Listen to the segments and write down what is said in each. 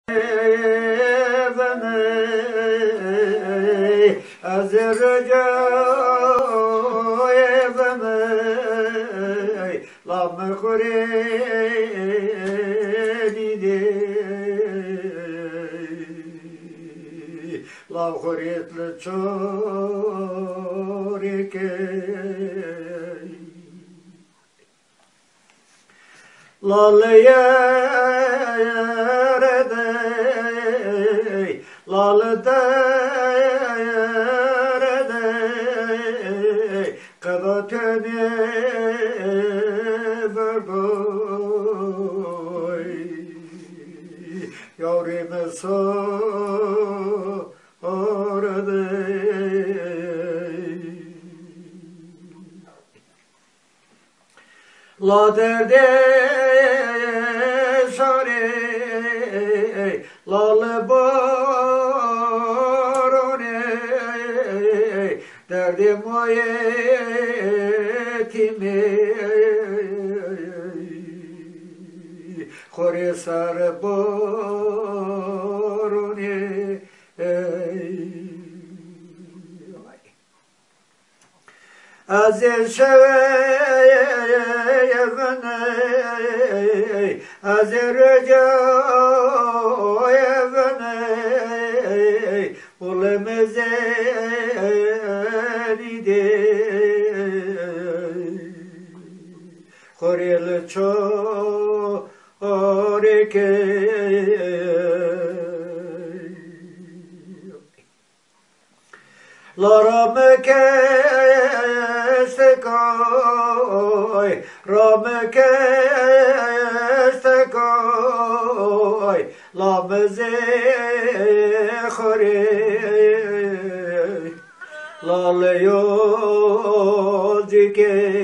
از رجای بمی لام خوری دیدی لام خوریت لچوری که لالیه ردی لالده قبطني بربوي يوري مسار لا دردي شاري لا لباروني دردي مويه خوری سر بارونی از شوی ونی از رجای ونی بولم زنیده خوری لچو که لارم که استکای رام که استکای لامزه خوری لالیو دیگه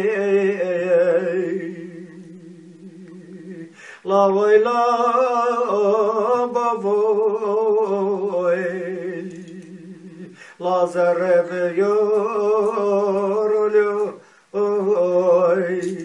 La voi la bavoi la zareve yorolio oi